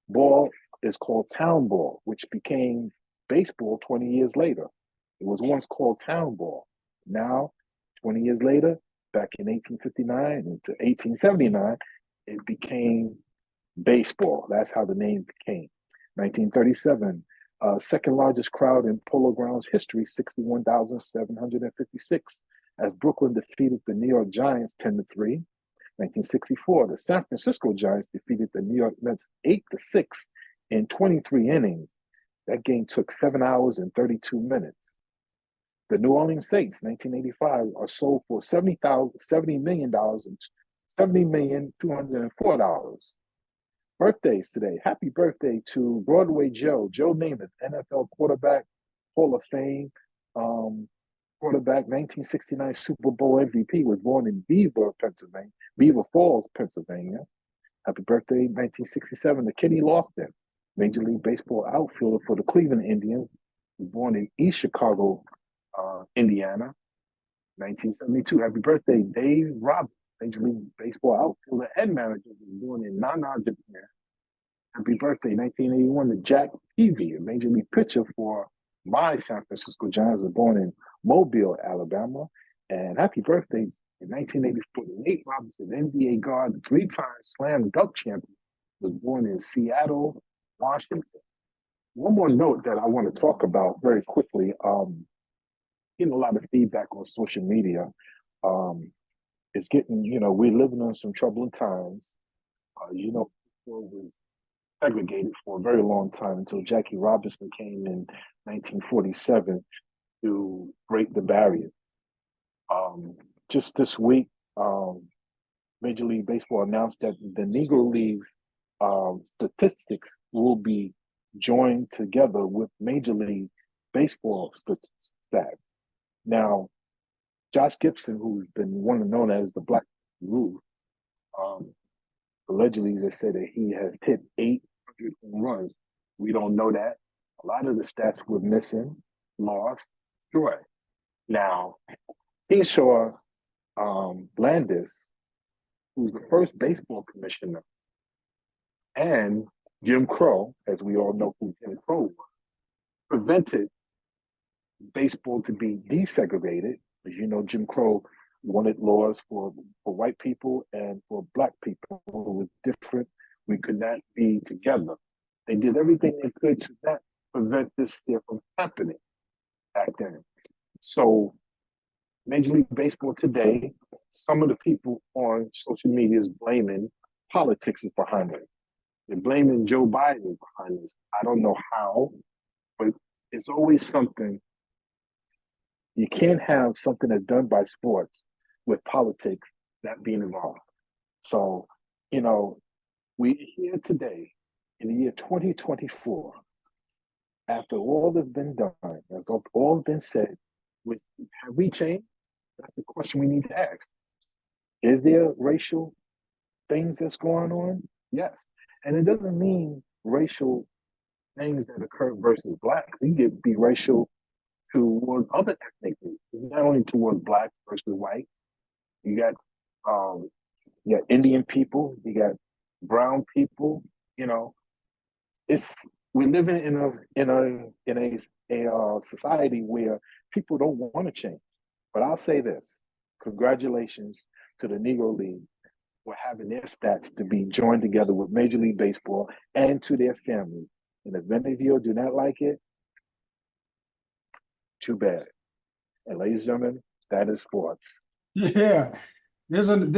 ball is called town ball, which became baseball 20 years later. It was once called town ball. Now, 20 years later, back in 1859 into 1879, it became baseball. That's how the name became. 1937, second largest crowd in Polo Grounds history, 61,756, as Brooklyn defeated the New York Giants 10-3. 1964, the San Francisco Giants defeated the New York Mets 8-6 in 23 innings. That game took 7 hours and 32 minutes. The New Orleans Saints, 1985, are sold for $70 million and $70,204. Birthdays today. Happy birthday to Broadway Joe. Joe Namath, NFL quarterback, Hall of Fame. Quarterback, 1969 Super Bowl MVP, was born in Beaver Falls, Pennsylvania. Happy birthday, 1967 to Kenny Lofton, Major League Baseball outfielder for the Cleveland Indians, was born in East Chicago, Indiana. 1972, happy birthday, Dave Roberts, Major League Baseball outfielder and manager, was born in Nana, Japan. Happy birthday, 1981 to Jack Peavy, a Major League pitcher for my San Francisco Giants, was born in Mobile, Alabama. And happy birthday in 1984 to Nate Robinson, NBA guard, three-time slam dunk champion, was born in Seattle, Washington. One more note that I want to talk about very quickly. Getting a lot of feedback on social media. It's getting, you know, we're living in some troubling times. You know, people was segregated for a very long time until Jackie Robinson came in 1947 to break the barrier. Just this week, Major League Baseball announced that the Negro League's statistics will be joined together with Major League Baseball stats. Now, Josh Gibson, who's been known as the Black Roof, allegedly they said that he has hit 800 home runs. We don't know that. A lot of the stats were missing, lost, destroyed. Now, Keyshawn Landis, who's the first baseball commissioner, and Jim Crow, as we all know who Jim Crow was, prevented baseball to be desegregated. As you know, Jim Crow wanted laws for white people and for black people who were different. We could not be together. They did everything they could to not prevent this here from happening back then. So Major League Baseball today, some of the people on social media is blaming politics is behind it. They're blaming Joe Biden behind this. I don't know how, but it's always something. You can't have something that's done by sports with politics not being involved. So, you know, we're here today in the year 2024, after all that's been done, after all been said, have we changed? That's the question we need to ask. Is there racial things that's going on? Yes. And it doesn't mean racial things that occur versus black. You can be racial toward other ethnic groups, not only toward black versus white. You got Indian people, you got brown people. You know, we're living in a society where people don't want to change. But I'll say this: congratulations to the Negro League for having their stats to be joined together with Major League Baseball and to their families. And if many of you do not like it, too bad. And ladies and gentlemen, that is sports. Yeah, there's an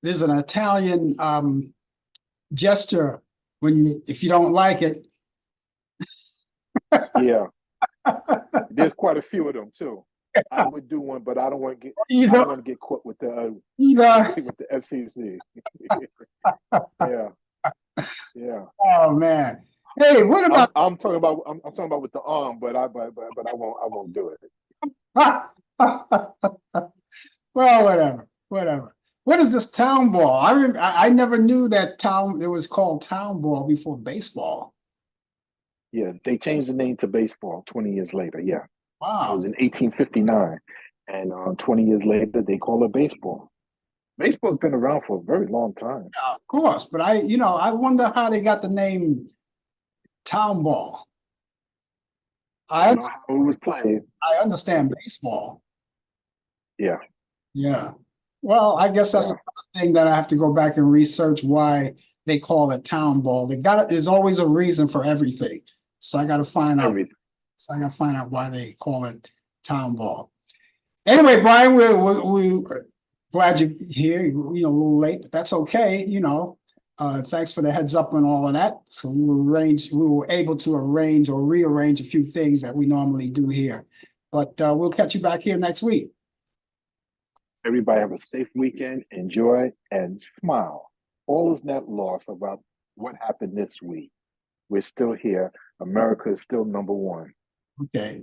Italian gesture when if you don't like it. Yeah, there's quite a few of them too. I would do one, but I don't want to get You I don't know, want to get caught with the you know. with the FCC. Yeah, yeah. Oh man. Hey, what about I'm talking about I'm talking about with the arm, but I won't do it. well, whatever. What is this town ball? I never knew that it was called town ball before baseball. Yeah, they changed the name to baseball 20 years later. Yeah, it Wow. was in 1859, and 20 years later they call it baseball. Baseball's been around for a very long time. Yeah, of course, but I wonder how they got the name town ball. I I don't know how it was played. I understand baseball. Yeah, Yeah. Well, I guess that's yeah. another thing that I have to go back and research why they call it town ball. There's always a reason for everything. So I got to find out. Everything. So I got to find out why they call it town ball. Anyway, Brian, we're glad you're here. A little late, but that's okay. Thanks for the heads up on all of that. So we were able to arrange or rearrange a few things that we normally do here. But we'll catch you back here next week. Everybody have a safe weekend, enjoy, and smile. All is not lost about what happened this week. We're still here. America is still number one. Okay.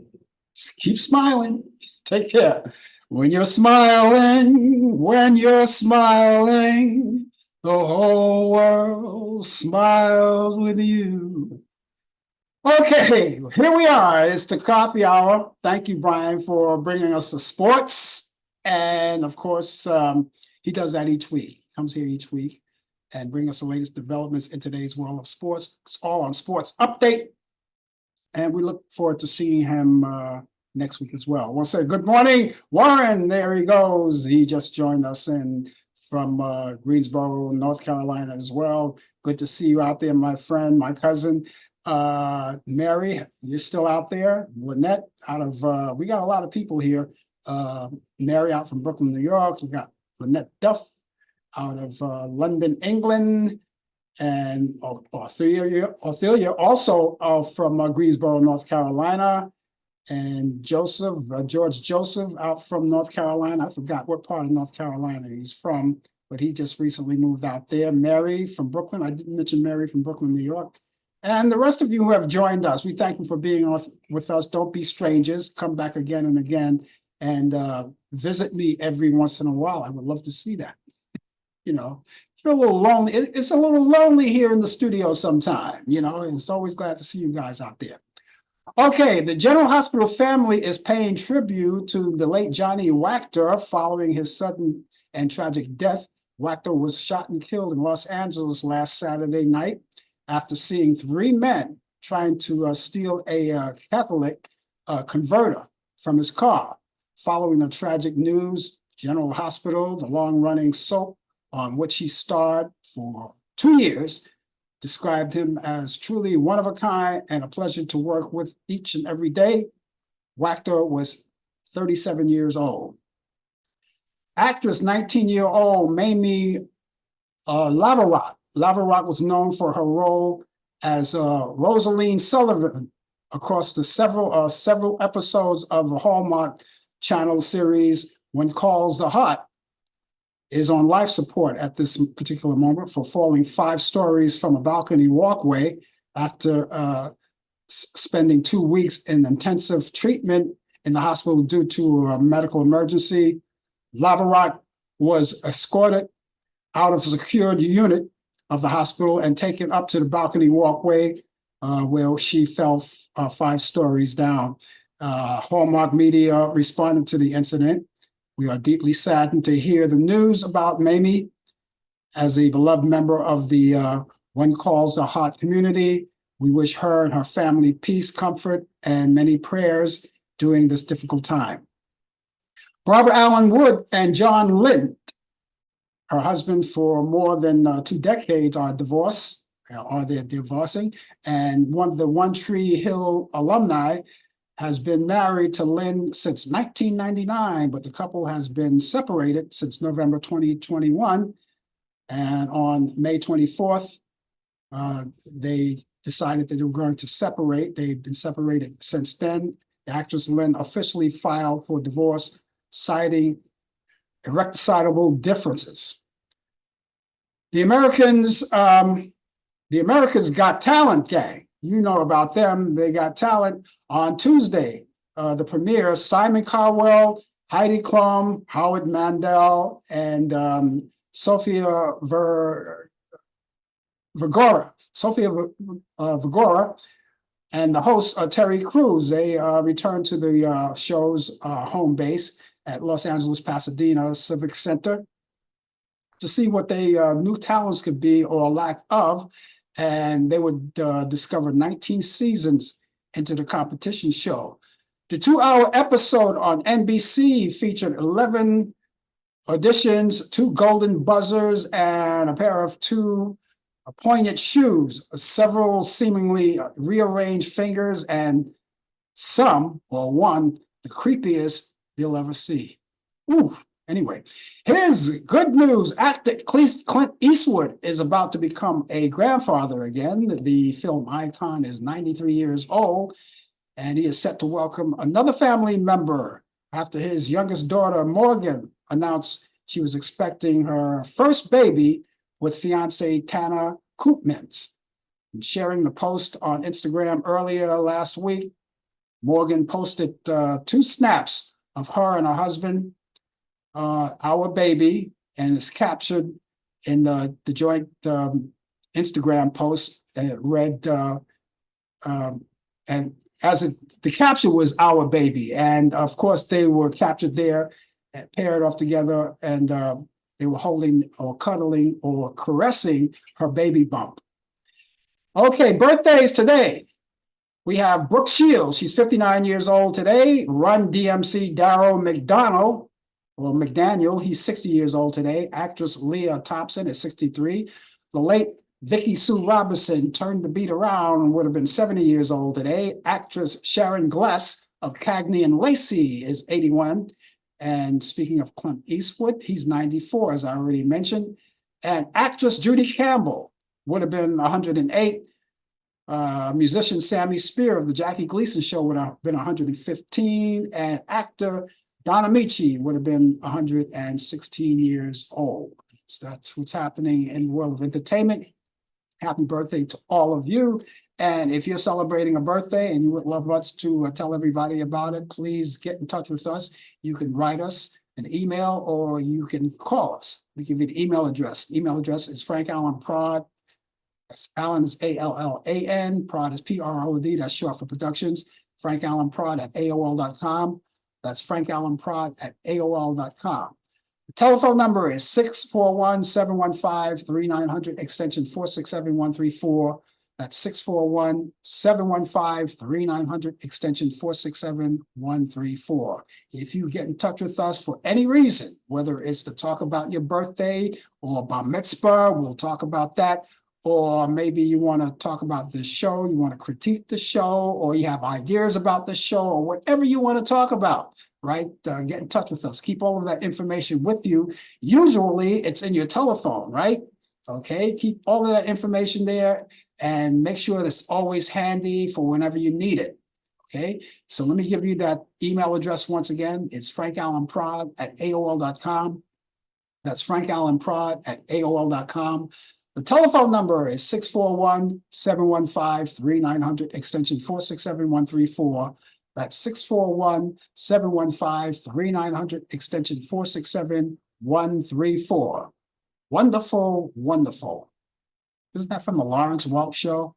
Just keep smiling. Take care. When you're smiling, the whole world smiles with you. Okay, here we are. It's the coffee hour. Thank you, Brian, for bringing us the sports. And of course, he does that each week. He comes here each week and bring us the latest developments in today's world of sports. It's all on Sports Update. And we look forward to seeing him next week as well. We'll say good morning, Warren. There he goes. He just joined us from Greensboro, North Carolina as well. Good to see you out there, my friend, my cousin. Mary, you're still out there. Lynette, we got a lot of people here. Mary out from Brooklyn, New York. We got Lynette Duff out of London, England. And Ophelia also from Greensboro, North Carolina. And George Joseph out from North Carolina. I forgot what part of North Carolina he's from, but he just recently moved out there. Mary from Brooklyn. I didn't mention Mary from Brooklyn, New York. And the rest of you who have joined us, we thank you for being with us. Don't be strangers. Come back again and again and visit me every once in a while. I would love to see that. Feel a little lonely. It's a little lonely here in the studio sometime, and it's always glad to see you guys out there. Okay, the General Hospital family is paying tribute to the late Johnny Wachter following his sudden and tragic death. Wachter was shot and killed in Los Angeles last Saturday night after seeing three men trying to steal a Catholic converter from his car. Following the tragic news, General Hospital, the long-running soap on which he starred for 2 years, described him as truly one of a kind and a pleasure to work with each and every day. Wachter was 37 years old. Actress 19-year-old Mamie Laverock. Laverock was known for her role as Rosaline Sullivan across the several episodes of the Hallmark Channel series When Calls the Heart. Is on life support at this particular moment for falling 5 stories from a balcony walkway after spending 2 weeks in intensive treatment in the hospital due to a medical emergency. Laverock was escorted out of a secured unit of the hospital and taken up to the balcony walkway where she fell 5 stories down. Hallmark Media responded to the incident. We are deeply saddened to hear the news about Mamie. As a beloved member of the When Calls the Heart community, we wish her and her family peace, comfort, and many prayers during this difficult time. Barbara Allan Wood and John Lind, her husband for more than 2 decades, are divorced or they're divorcing. And the One Tree Hill alumni has been married to Lynn since 1999, but the couple has been separated since November 2021. And on May 24th, they decided that they were going to separate. They've been separated since then. The actress Lynn officially filed for divorce, citing irreconcilable differences. The Americans Got Talent gang, you know about them. They got talent on Tuesday. The premiere, Simon Cowell, Heidi Klum, Howard Mandel, and Sofia Vergara. And the host, Terry Crews, they returned to the show's home base at Los Angeles Pasadena Civic Center to see what they new talents could be or lack of. And they would discover 19 seasons into the competition show. The 2-hour episode on NBC featured 11 auditions, 2 golden buzzers, and a pair of 2 poignant shoes, several seemingly rearranged fingers, and one, the creepiest you'll ever see. Ooh. Anyway, here's good news. Actor Clint Eastwood is about to become a grandfather again. The film icon is 93 years old, and he is set to welcome another family member after his youngest daughter, Morgan, announced she was expecting her first baby with fiance Tanner Koopmans. And sharing the post on Instagram earlier last week, Morgan posted 2 snaps of her and her husband, our baby, and it's captured in the joint Instagram post. And it read, and the caption was our baby. And of course, they were captured there, paired off together, and they were holding or cuddling or caressing her baby bump. Okay, birthdays today. We have Brooke Shields. She's 59 years old today. Run DMC Darryl McDaniel, he's 60 years old today. Actress Leah Thompson is 63. The late Vicky Sue Robinson turned the beat around and would have been 70 years old today. Actress Sharon Gless of Cagney and Lacey is 81. And speaking of Clint Eastwood, he's 94, as I already mentioned. And actress Judy Campbell would have been 108. Musician Sammy Spear of the Jackie Gleason Show would have been 115. And actor Don Amici would have been 116 years old. That's what's happening in the world of entertainment. Happy birthday to all of you. And if you're celebrating a birthday and you would love us to tell everybody about it, please get in touch with us. You can write us an email or you can call us. We give you the email address. Email address is Frank Allan Prod. That's Allan is ALLAN. Prod is PROD. That's short for productions. Frank Allan Prod at AOL.com. That's Frank Allan Prod at AOL.com. The telephone number is 641-715-3900, extension 467-134. That's 641-715-3900, extension 467-134. If you get in touch with us for any reason, whether it's to talk about your birthday or bar mitzvah, we'll talk about that. Or maybe you want to talk about this show, you want to critique the show, or you have ideas about the show, or whatever you want to talk about, right? Get in touch with us. Keep all of that information with you. Usually it's in your telephone, right? Okay, keep all of that information there and make sure that's always handy for whenever you need it. Okay, so let me give you that email address once again. It's frankallanprod at AOL.com. That's frankallanprod at AOL.com. The telephone number is 641-715-3900, extension 467-134. That's 641-715-3900, extension 467-134. Wonderful, wonderful. Isn't that from the Lawrence Welk Show?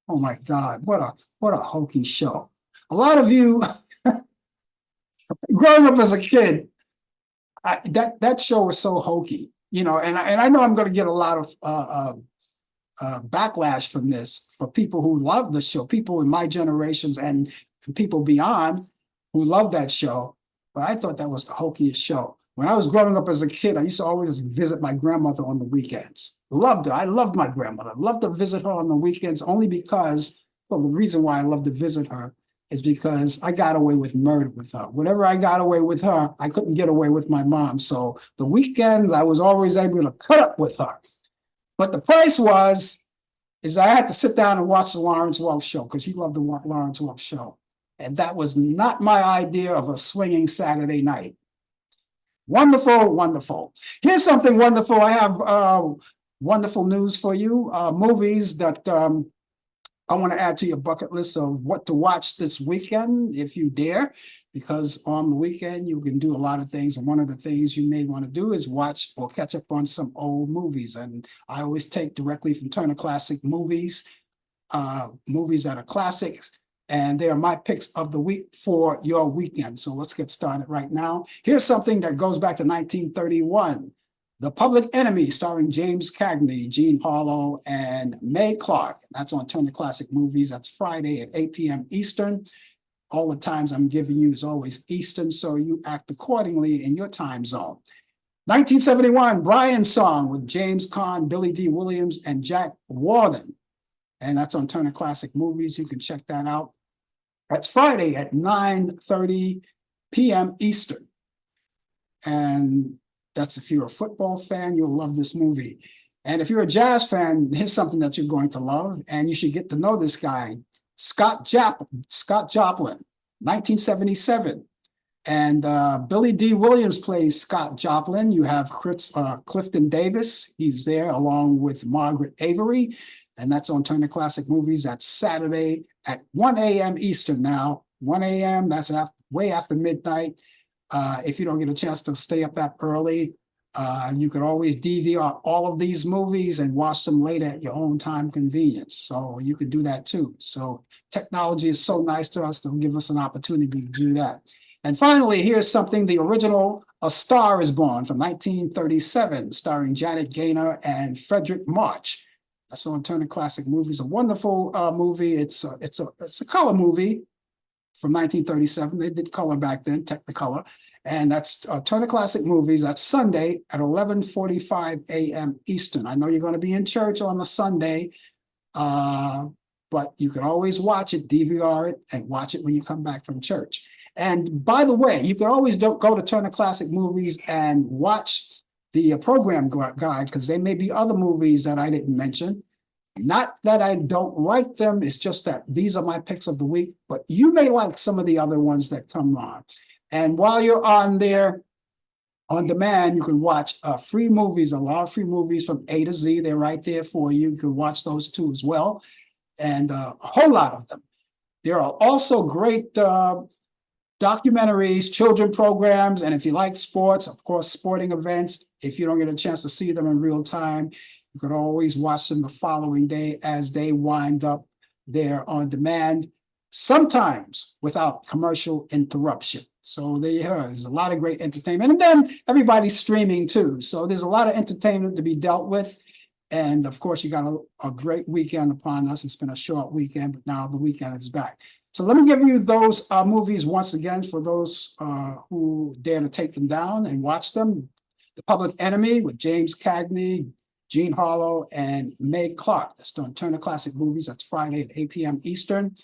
Oh my God, what a hokey show. A lot of you, growing up as a kid, that show was so hokey. You know, and I know I'm going to get a lot of backlash from this for people who love the show, people in my generations and people beyond who love that show. But I thought that was the hokiest show. When I was growing up as a kid, I used to always visit my grandmother on the weekends. Loved her. I loved my grandmother. Loved to visit her on the weekends only because, well, the reason why I loved to visit her is because I got away with murder with her. Whatever I got away with her, I couldn't get away with my mom. So the weekends, I was always able to cut up with her. But the price is I had to sit down and watch the Lawrence Welk show because she loved the Lawrence Welk show. And that was not my idea of a swinging Saturday night. Wonderful, wonderful. Here's something wonderful. I have wonderful news for you. Movies that I want to add to your bucket list of what to watch this weekend, if you dare, because on the weekend you can do a lot of things. And one of the things you may want to do is watch or catch up on some old movies. And I always take directly from Turner Classic Movies, movies that are classics. And they are my picks of the week for your weekend. So let's get started right now. Here's something that goes back to 1931. The Public Enemy, starring James Cagney, Gene Harlow, and Mae Clarke. That's on Turner Classic Movies. That's Friday at 8 p.m. Eastern. All the times I'm giving you is always Eastern, so you act accordingly in your time zone. 1971, Brian's Song with James Caan, Billy D. Williams, and Jack Warden. And that's on Turner Classic Movies. You can check that out. That's Friday at 9:30 p.m. Eastern. And that's if you're a football fan, you'll love this movie. And if you're a jazz fan, here's something that you're going to love. And you should get to know this guy, Scott Joplin, 1977. And Billy D. Williams plays Scott Joplin. You have Clifton Davis. He's there along with Margaret Avery. And that's on Turner Classic Movies. That's Saturday at 1 a.m. Eastern now. 1 a.m., that's way after midnight. If you don't get a chance to stay up that early, you can always DVR all of these movies and watch them later at your own time convenience. So you can do that too. So technology is so nice to us to give us an opportunity to do that. And finally, here's something, the original A Star is Born from 1937, starring Janet Gaynor and Frederick March. That's on Turner Classic Movies. A wonderful movie. It's a color movie from 1937. They did color back then, Technicolor. And that's Turner Classic Movies. That's Sunday at 11:45 a.m. Eastern. I know you're going to be in church on the Sunday, but you can always watch it, DVR it, and watch it when you come back from church. And by the way, you can always go to Turner Classic Movies and watch the program guide, because there may be other movies that I didn't mention. Not that I don't like them, it's just that these are my picks of the week, but you may like some of the other ones that come on. And while you're on there, on demand, you can watch free movies, a lot of free movies from A to Z. They're right there for you. You can watch those too as well, and a whole lot of them. There are also great documentaries, children programs, and if you like sports, of course, sporting events. If you don't get a chance to see them in real time, you can always watch them the following day as they wind up there on demand, sometimes without commercial interruption. So there's a lot of great entertainment. And then everybody's streaming too. So there's a lot of entertainment to be dealt with. And of course, you got a great weekend upon us. It's been a short weekend, but now the weekend is back. So let me give you those movies once again for those who dare to take them down and watch them. The Public Enemy with James Cagney, Gene Harlow, and Mae Clarke. That's on Turner Classic Movies. That's Friday at 8 p.m. Eastern.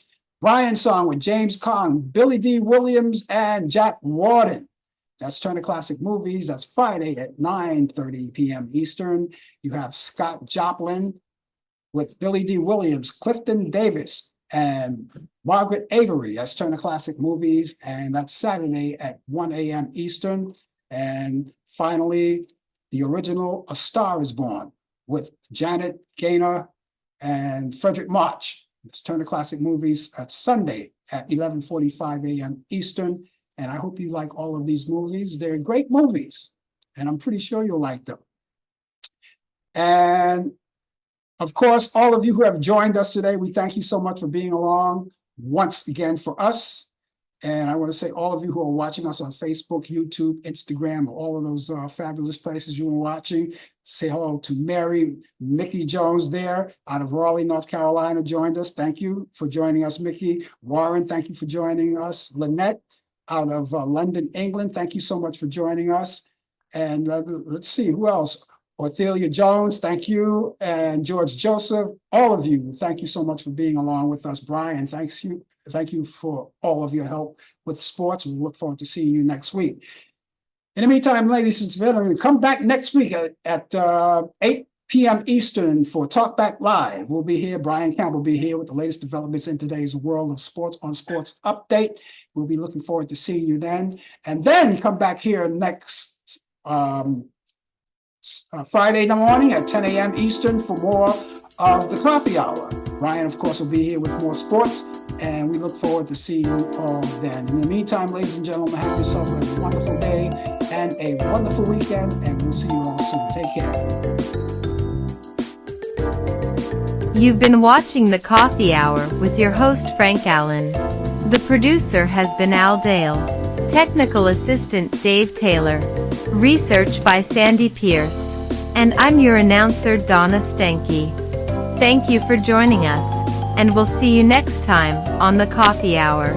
Brian's Song with James Caan, Billy D. Williams, and Jack Warden. That's Turner Classic Movies. That's Friday at 9:30 p.m. Eastern. You have Scott Joplin with Billy D. Williams, Clifton Davis, and Margaret Avery. That's Turner Classic Movies, and that's Saturday at 1 a.m. Eastern. And finally, the original A Star is Born with Janet Gaynor and Frederick March. It's Turner Classic Movies. That's Sunday at 11:45 a.m. Eastern. And I hope you like all of these movies. They're great movies, and I'm pretty sure you'll like them. And of course, all of you who have joined us today, we thank you so much for being along once again for us. And I want to say all of you who are watching us on Facebook, YouTube, Instagram, all of those fabulous places you were watching, say hello to Mary, Mickey Jones there out of Raleigh, North Carolina, joined us. Thank you for joining us, Mickey. Warren, thank you for joining us. Lynette out of London, England, thank you so much for joining us. And let's see, who else? Othelia Jones, thank you. And George Joseph, all of you, thank you so much for being along with us. Brian, thank you for all of your help with sports. We look forward to seeing you next week. In the meantime, ladies and gentlemen, come back next week at 8 p.m. Eastern for Talk Back Live. We'll be here. Brian Camp will be here with the latest developments in today's world of sports on Sports Update. We'll be looking forward to seeing you then. And then come back here next Friday morning at 10 a.m. Eastern for more of the Coffee Hour. Ryan, of course, will be here with more sports, and we look forward to seeing you all then. In the meantime, ladies and gentlemen, have yourself a wonderful day and a wonderful weekend, and we'll see you all soon. Take care. You've been watching the Coffee Hour with your host Frank Allen. The producer has been Al Dale. Technical assistant Dave Taylor. Research by Sandy Pierce. And I'm your announcer Donna Stenke. Thank you for joining us, and we'll see you next time on the Coffee Hour.